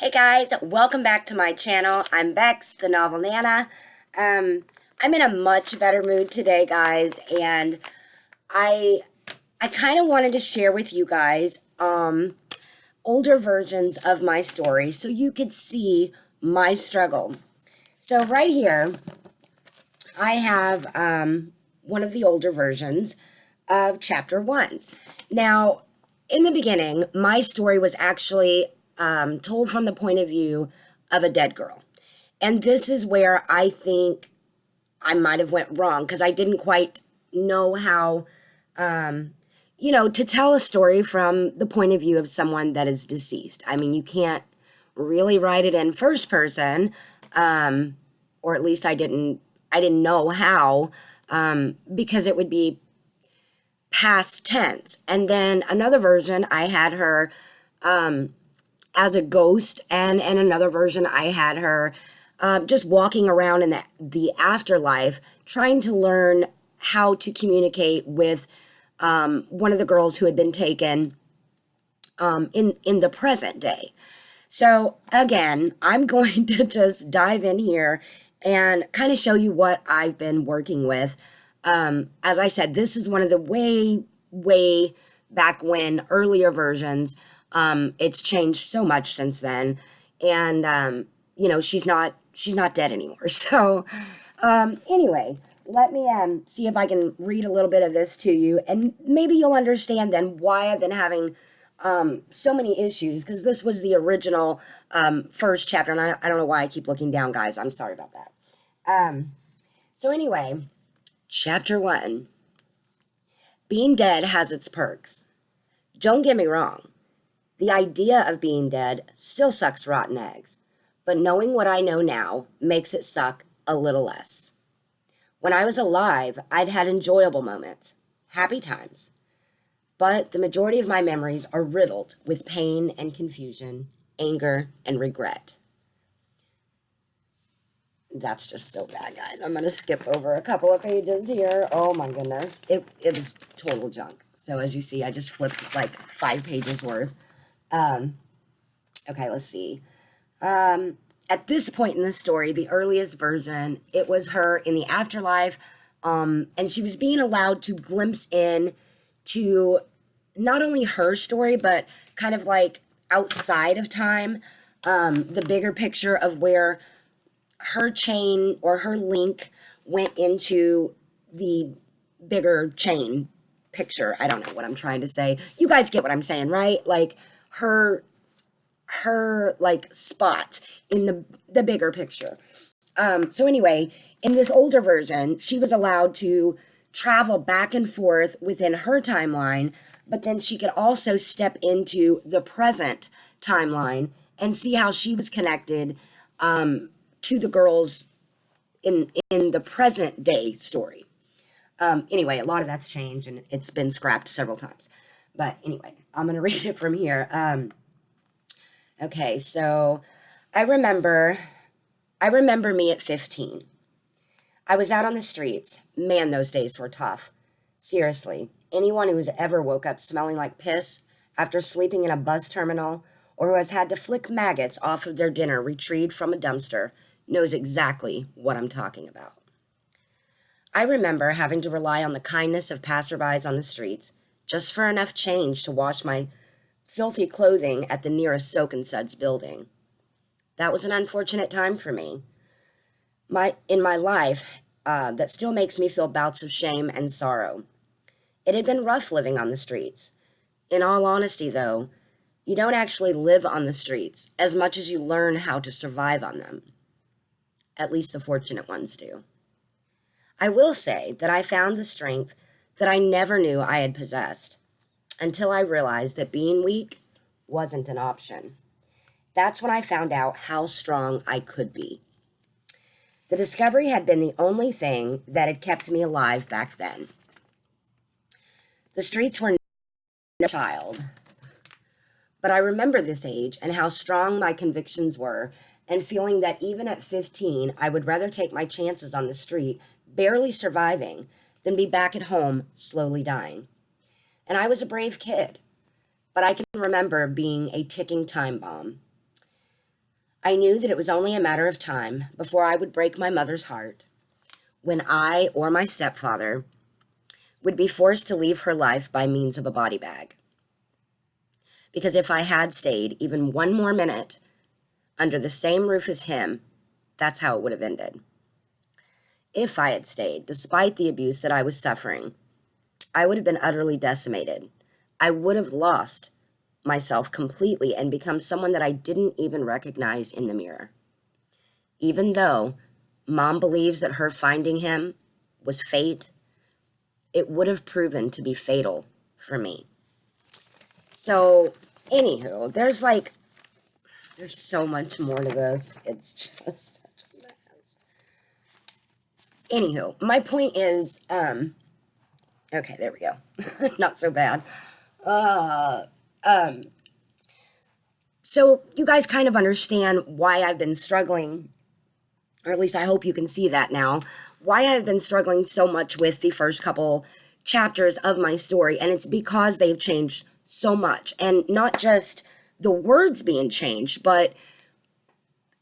Hey guys, welcome back to my channel. I'm Bex, the novel Nana. I'm in a much better mood today, guys, and I kind of wanted to share with you guys older versions of my story so you could see my struggle. So right here, I have one of the older versions of chapter 1. Now, in the beginning, my story was actually told from the point of view of a dead girl. And this is where I think I might have went wrong because I didn't quite know how, to tell a story from the point of view of someone that is deceased. I mean, you can't really write it in first person, or at least I didn't know how, because it would be past tense. And then another version, I had her as a ghost, and in another version, I had her just walking around in the afterlife, trying to learn how to communicate with one of the girls who had been taken in the present day. So again, I'm going to just dive in here and kind of show you what I've been working with. As I said, this is one of the way back when earlier versions. It's changed so much since then, and she's not dead anymore. So anyway, let me see if I can read a little bit of this to you, and maybe you'll understand then why I've been having so many issues, because this was the original first chapter, and I don't know why I keep looking down, guys. I'm sorry about that. So anyway, chapter 1. Being dead has its perks. Don't get me wrong. The idea of being dead still sucks rotten eggs, but knowing what I know now makes it suck a little less. When I was alive, I'd had enjoyable moments, happy times, but the majority of my memories are riddled with pain and confusion, anger and regret. That's just so bad, guys. I'm going to skip over a couple of pages here. Oh my goodness. It was total junk. So as you see, I just flipped like 5 pages worth. Okay, let's see. At this point in the story, the earliest version, it was her in the afterlife, and she was being allowed to glimpse in to not only her story, but kind of like outside of time, the bigger picture of where her chain or her link went into the bigger chain picture. I don't know what I'm trying to say. You guys get what I'm saying, right? Like her like spot in the bigger picture. So anyway, in this older version, she was allowed to travel back and forth within her timeline, but then she could also step into the present timeline and see how she was connected to the girls in the present day story. Anyway, a lot of that's changed and it's been scrapped several times. But anyway, I'm going to read it from here. Okay, so I remember me at 15. I was out on the streets. Man, those days were tough. Seriously, anyone who has ever woke up smelling like piss after sleeping in a bus terminal, or who has had to flick maggots off of their dinner retrieved from a dumpster, knows exactly what I'm talking about. I remember having to rely on the kindness of passerbys on the streets just for enough change to wash my filthy clothing at the nearest Soak and Suds building. That was an unfortunate time for me. In my life, that still makes me feel bouts of shame and sorrow. It had been rough living on the streets. In all honesty, though, you don't actually live on the streets as much as you learn how to survive on them. At least the fortunate ones do. I will say that I found the strength that I never knew I had possessed, until I realized that being weak wasn't an option. That's when I found out how strong I could be. The discovery had been the only thing that had kept me alive back then. The streets were no child, but I remember this age and how strong my convictions were, and feeling that even at 15, I would rather take my chances on the street, barely surviving, than be back at home, slowly dying. And I was a brave kid, but I can remember being a ticking time bomb. I knew that it was only a matter of time before I would break my mother's heart when I or my stepfather would be forced to leave her life by means of a body bag. Because if I had stayed even one more minute under the same roof as him, that's how it would have ended. If I had stayed, despite the abuse that I was suffering, I would have been utterly decimated. I would have lost myself completely and become someone that I didn't even recognize in the mirror. Even though Mom believes that her finding him was fate, it would have proven to be fatal for me. So, anywho, there's so much more to this. It's just such a mess. Anywho, my point is, okay, there we go. Not so bad. So you guys kind of understand why I've been struggling, or at least I hope you can see that now, why I've been struggling so much with the first couple chapters of my story, and it's because they've changed so much, and not just the words being changed, but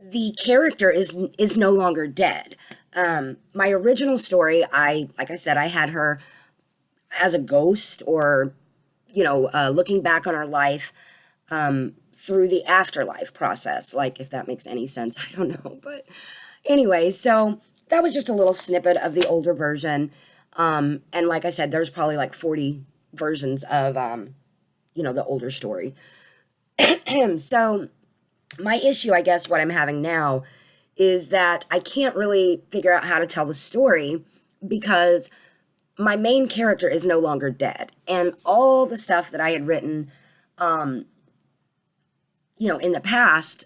the character is no longer dead. My original story, like I said, I had her as a ghost, or looking back on her life through the afterlife process, like, if that makes any sense. I don't know, but anyway, so that was just a little snippet of the older version. And like I said, there's probably like 40 versions of the older story. So my issue, I guess, what I'm having now is that I can't really figure out how to tell the story because my main character is no longer dead. And all the stuff that I had written, in the past,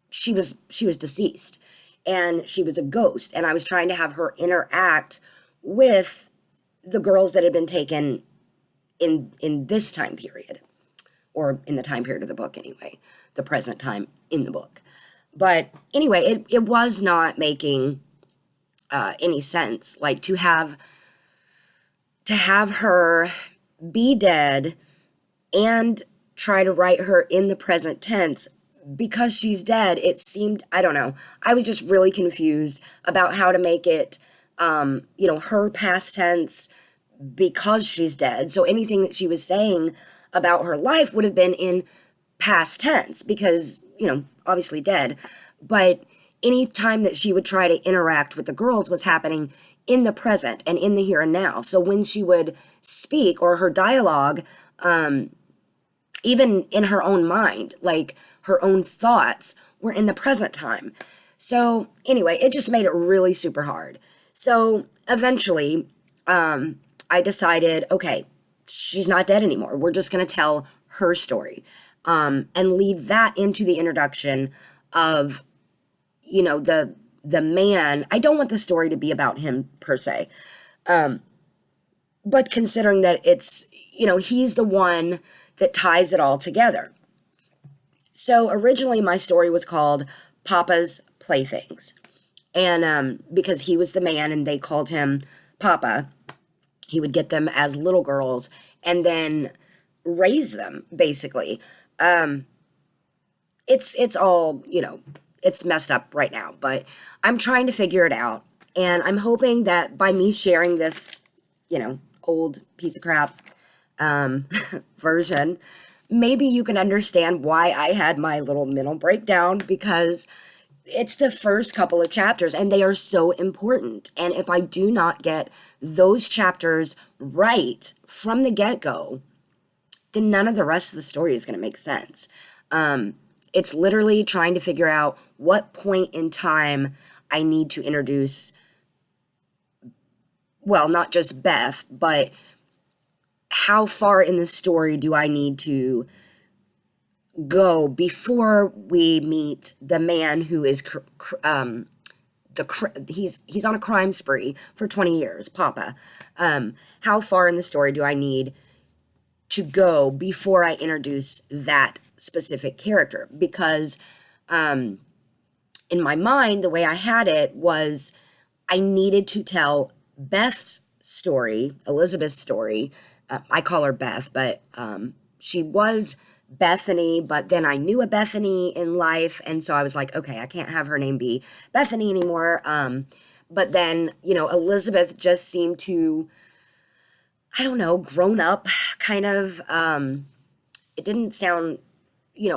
she was deceased and she was a ghost. And I was trying to have her interact with the girls that had been taken in this time period, or in the time period of the book anyway, the present time in the book. But anyway, it was not making any sense, like to have her be dead and try to write her in the present tense because she's dead. It seemed, I don't know, I was just really confused about how to make it, her past tense because she's dead. So anything that she was saying about her life would have been in past tense because, obviously dead. But any time that she would try to interact with the girls was happening in the present and in the here and now. So when she would speak, or her dialogue, even in her own mind, like her own thoughts were in the present time. So anyway, it just made it really super hard. So eventually, I decided, okay, she's not dead anymore. We're just going to tell her story, and lead that into the introduction of, the man. I don't want the story to be about him per se. But considering that it's, he's the one that ties it all together. So originally my story was called Papa's Playthings. And because he was the man and they called him Papa, he would get them as little girls and then raise them, basically. It's all, it's messed up right now, but I'm trying to figure it out. And I'm hoping that by me sharing this, old piece of crap version, maybe you can understand why I had my little mental breakdown, because it's the first couple of chapters and they are so important. And if I do not get those chapters right from the get-go, then none of the rest of the story is going to make sense. It's literally trying to figure out what point in time I need to introduce, well, not just Beth, but how far in the story do I need to go before we meet the man who is he's on a crime spree for 20 years, Papa. How far in the story do I need to go before I introduce that specific character? Because in my mind, the way I had it was I needed to tell Beth's story, Elizabeth's story. I call her Beth, but she was Bethany, but then I knew a Bethany in life, and so I was like, okay, I can't have her name be Bethany anymore. But then, Elizabeth just seemed to, I don't know, grown up, kind of. It didn't sound,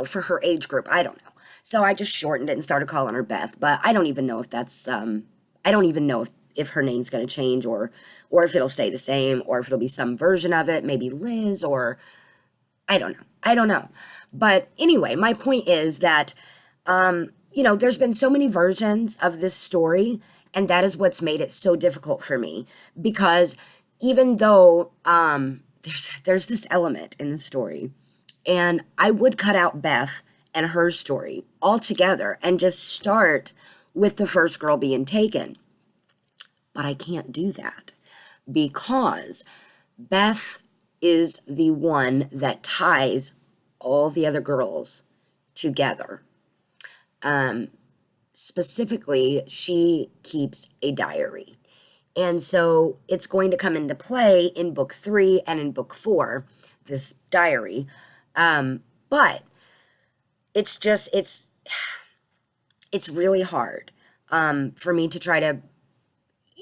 for her age group. I don't know. So I just shortened it and started calling her Beth. But I don't even know if that's, I don't even know if her name's going to change, or if it'll stay the same, or if it'll be some version of it, maybe Liz, or I don't know. I don't know. But anyway, my point is that, there's been so many versions of this story, and that is what's made it so difficult for me. Because even though there's this element in the story, and I would cut out Beth and her story altogether and just start with the first girl being taken. But I can't do that because Beth is the one that ties all the other girls together. Specifically, she keeps a diary. And so it's going to come into play in book 3 and in book 4, this diary. But it's just, it's really hard for me to try to,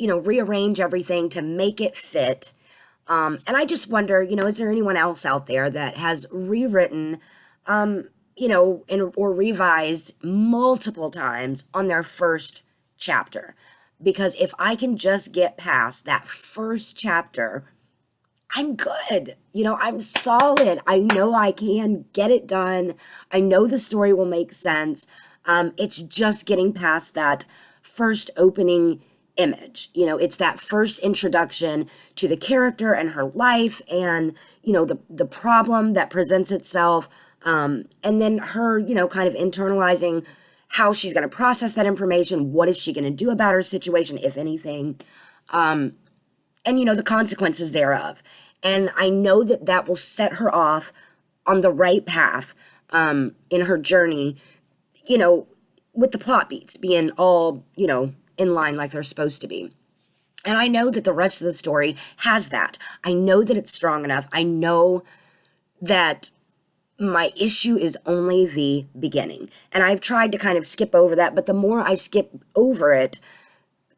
rearrange everything to make it fit. And I just wonder, is there anyone else out there that has rewritten, or revised multiple times on their first chapter? Because if I can just get past that first chapter, I'm good. I'm solid. I know I can get it done. I know the story will make sense. It's just getting past that first opening image. It's that first introduction to the character and her life, and, the problem that presents itself. And then her, kind of internalizing how she's going to process that information. What is she going to do about her situation, if anything? And, the consequences thereof. And I know that will set her off on the right path in her journey, with the plot beats being all, in line like they're supposed to be. And I know that the rest of the story has that. I know that it's strong enough. I know that my issue is only the beginning. And I've tried to kind of skip over that, but the more I skip over it,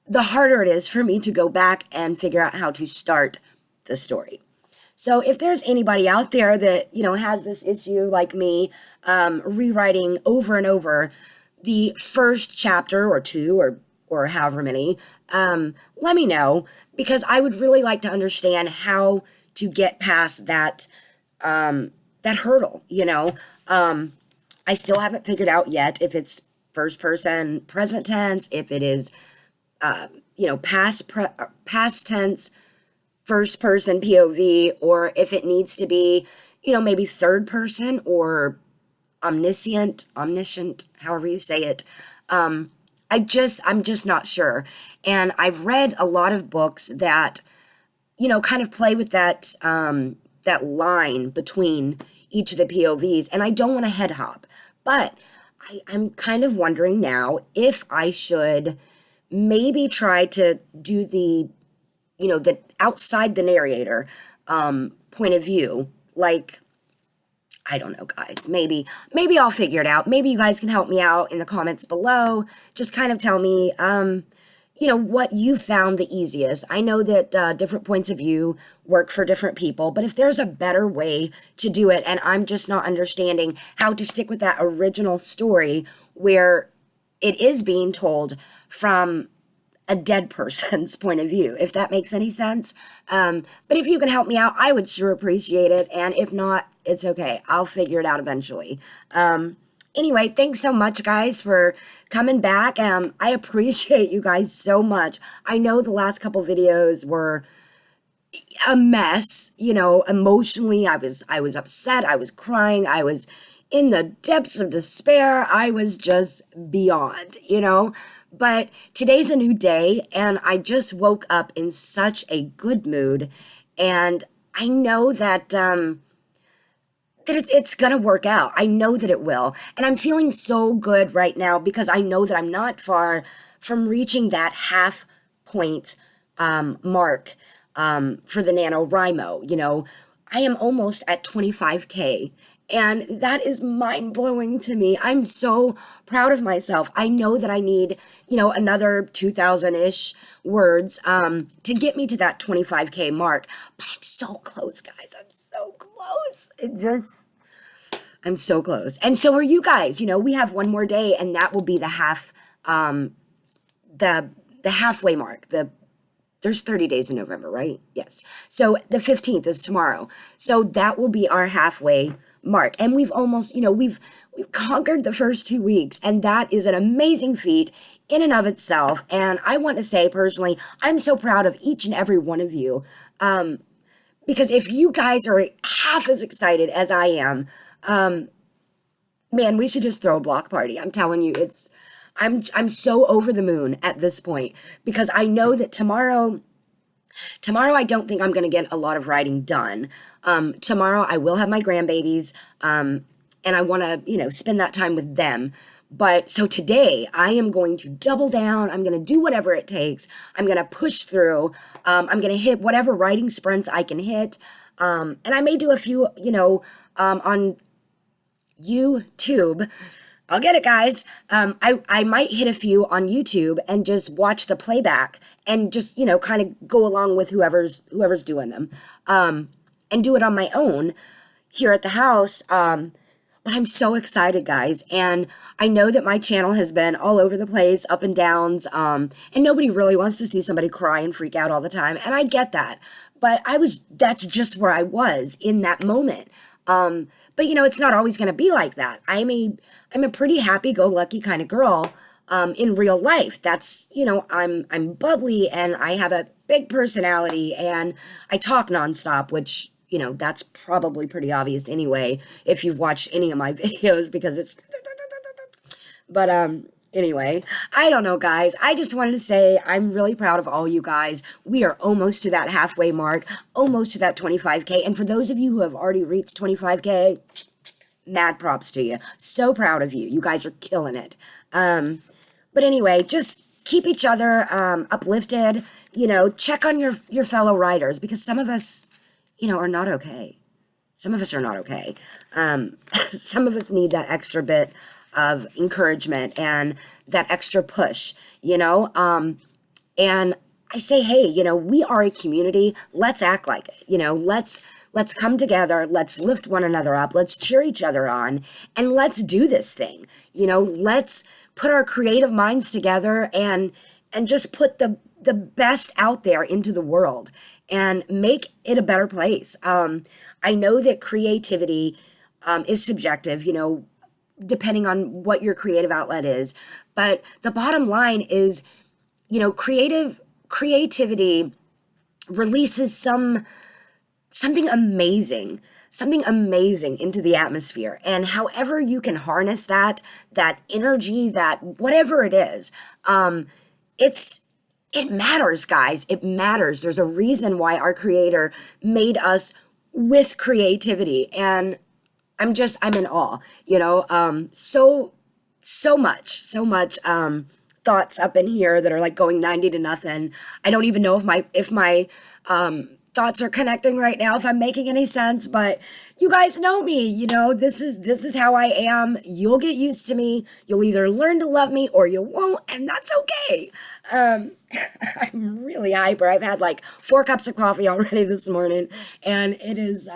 the harder it is for me to go back and figure out how to start the story. So if there's anybody out there that, has this issue like me, rewriting over and over the first chapter or 2 or however many, let me know, because I would really like to understand how to get past that, that hurdle, I still haven't figured out yet if it's first person present tense, if it is, past tense, first person POV, or if it needs to be, maybe third person or omniscient, however you say it. I'm just not sure. And I've read a lot of books that, kind of play with that, that line between each of the POVs, and I don't want to head hop, but I'm kind of wondering now if I should maybe try to do the, the outside the narrator, point of view. Like, I don't know, guys, maybe I'll figure it out. Maybe you guys can help me out in the comments below. Just kind of tell me, what you found the easiest. I know that different points of view work for different people, but if there's a better way to do it, and I'm just not understanding how to stick with that original story where it is being told from a dead person's point of view, if that makes any sense. But if you can help me out, I would sure appreciate it. And if not, it's okay. I'll figure it out eventually. Anyway, thanks so much, guys, for coming back. I appreciate you guys so much. I know the last couple videos were a mess, emotionally. I was upset. I was crying. I was in the depths of despair. I was just beyond, But today's a new day, and I just woke up in such a good mood, and I know that it's gonna work out. I know that it will, and I'm feeling so good right now because I know that I'm not far from reaching that half point mark for the NaNoWriMo. I am almost at 25K, And that is mind-blowing to me. I'm so proud of myself. I know that I need, another 2,000-ish words to get me to that 25K mark. But I'm so close, guys. I'm so close. I'm so close. And so are you guys. We have one more day, and that will be the halfway mark. There's 30 days in November, right? Yes. So the 15th is tomorrow. So that will be our halfway mark. And we've almost, we've conquered the first 2 weeks, and that is an amazing feat in and of itself. And I want to say personally, I'm so proud of each and every one of you. Because if you guys are half as excited as I am, man, we should just throw a block party. I'm telling you, I'm so over the moon at this point, because I know that tomorrow I don't think I'm going to get a lot of writing done. Tomorrow I will have my grandbabies, and I want to, spend that time with them. But so today I am going to double down. I'm going to do whatever it takes. I'm going to push through. I'm going to hit whatever writing sprints I can hit. And I may do a few, on YouTube. I'll get it, guys. I might hit a few on YouTube and just watch the playback and just, kind of go along with whoever's doing them, and do it on my own here at the house. But I'm so excited, guys. And I know that my channel has been all over the place, up and downs, and nobody really wants to see somebody cry and freak out all the time. And I get that. But that's just where I was in that moment. But it's not always going to be like that. I'm a pretty happy-go-lucky kind of girl, in real life. That's, I'm bubbly, and I have a big personality, and I talk nonstop, which, that's probably pretty obvious anyway, if you've watched any of my videos, because it's, but, anyway, I don't know, guys. I just wanted to say I'm really proud of all you guys. We are almost to that halfway mark, almost to that 25K. And for those of you who have already reached 25K, mad props to you. So proud of you. You guys are killing it. But anyway, just keep each other uplifted. Check on your fellow writers, because some of us, are not okay. Some of us are not okay. Some of us need that extra bit of encouragement and that extra push, and I say, hey, we are a community. Let's act like it. Let's come together. Let's lift one another up. Let's cheer each other on, and let's do this thing. Let's put our creative minds together and just put the best out there into the world and make it a better place. I know that creativity is subjective, depending on what your creative outlet is. But the bottom line is, creativity releases something amazing into the atmosphere. And however you can harness that energy, that whatever it is, it matters, guys. It matters. There's a reason why our Creator made us with creativity. And I'm in awe, so much thoughts up in here that are like going 90 to nothing. I don't even know if my thoughts are connecting right now, if I'm making any sense, but you guys know me, this is how I am. You'll get used to me. You'll either learn to love me or you won't, and that's okay. I'm really hyper. I've had like 4 cups of coffee already this morning, and it is,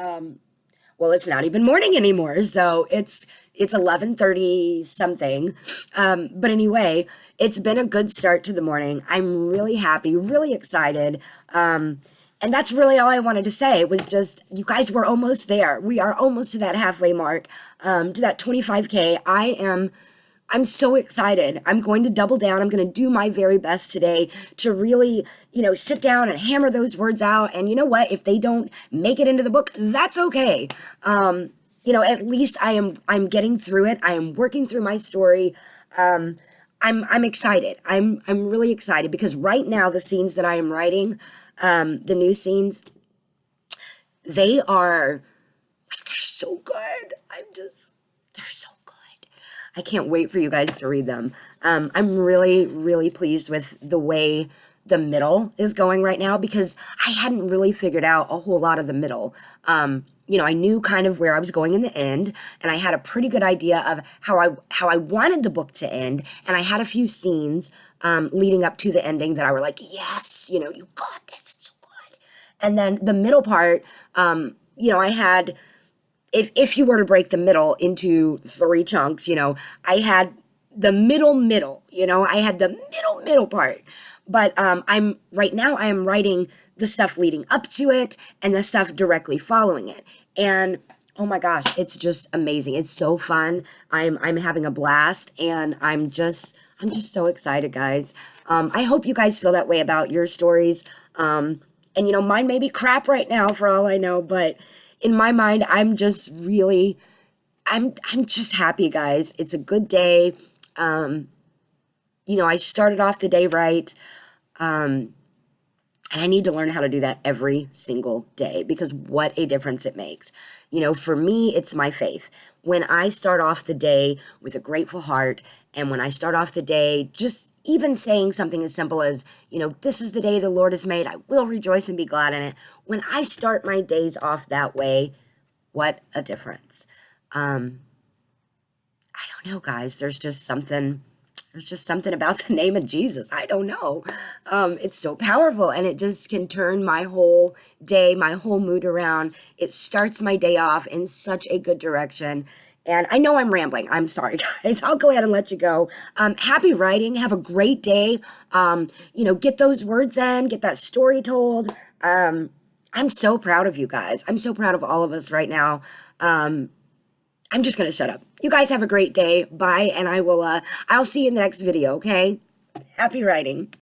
well, it's not even morning anymore. So it's 11:30 something. But anyway, it's been a good start to the morning. I'm really happy, really excited. And that's really all I wanted to say, was just, you guys, we're almost there. We are almost to that halfway mark, to that 25K. I'm so excited. I'm going to double down. I'm going to do my very best today to really, sit down and hammer those words out. And you know what? If they don't make it into the book, that's okay. At least I'm getting through it. I am working through my story. I'm excited. I'm really excited, because right now the scenes that I am writing, the new scenes, they are like, they're so good. They're so good. I can't wait for you guys to read them. I'm really, really pleased with the way the middle is going right now, because I hadn't really figured out a whole lot of the middle. You know, I knew kind of where I was going in the end, and I had a pretty good idea of how I wanted the book to end, and I had a few scenes leading up to the ending that I were like, yes, you know, you got this, it's so good. And then the middle part, you know, I had, if you were to break the middle into 3 chunks, you know, I had the middle, you know, I had the middle part. But right now I am writing the stuff leading up to it and the stuff directly following it. And oh my gosh, it's just amazing. It's so fun. I'm having a blast, and I'm just so excited, guys. I hope you guys feel that way about your stories. And you know, mine may be crap right now for all I know, but in my mind, I'm just really, I'm just happy, guys. It's a good day. You know, I started off the day right. And I need to learn how to do that every single day, because what a difference it makes. You know, for me, it's my faith. When I start off the day with a grateful heart, and when I start off the day just even saying something as simple as, you know, this is the day the Lord has made, I will rejoice and be glad in it. When I start my days off that way, what a difference. I don't know, guys. There's just something about the name of Jesus. I don't know. It's so powerful, and it just can turn my whole day, my whole mood around. It starts my day off in such a good direction. And I know I'm rambling. I'm sorry, guys. I'll go ahead and let you go. Happy writing. Have a great day. You know, get those words in, get that story told. I'm so proud of you guys. I'm so proud of all of us right now. I'm just going to shut up. You guys have a great day. Bye. And I'll see you in the next video. Okay. Happy writing.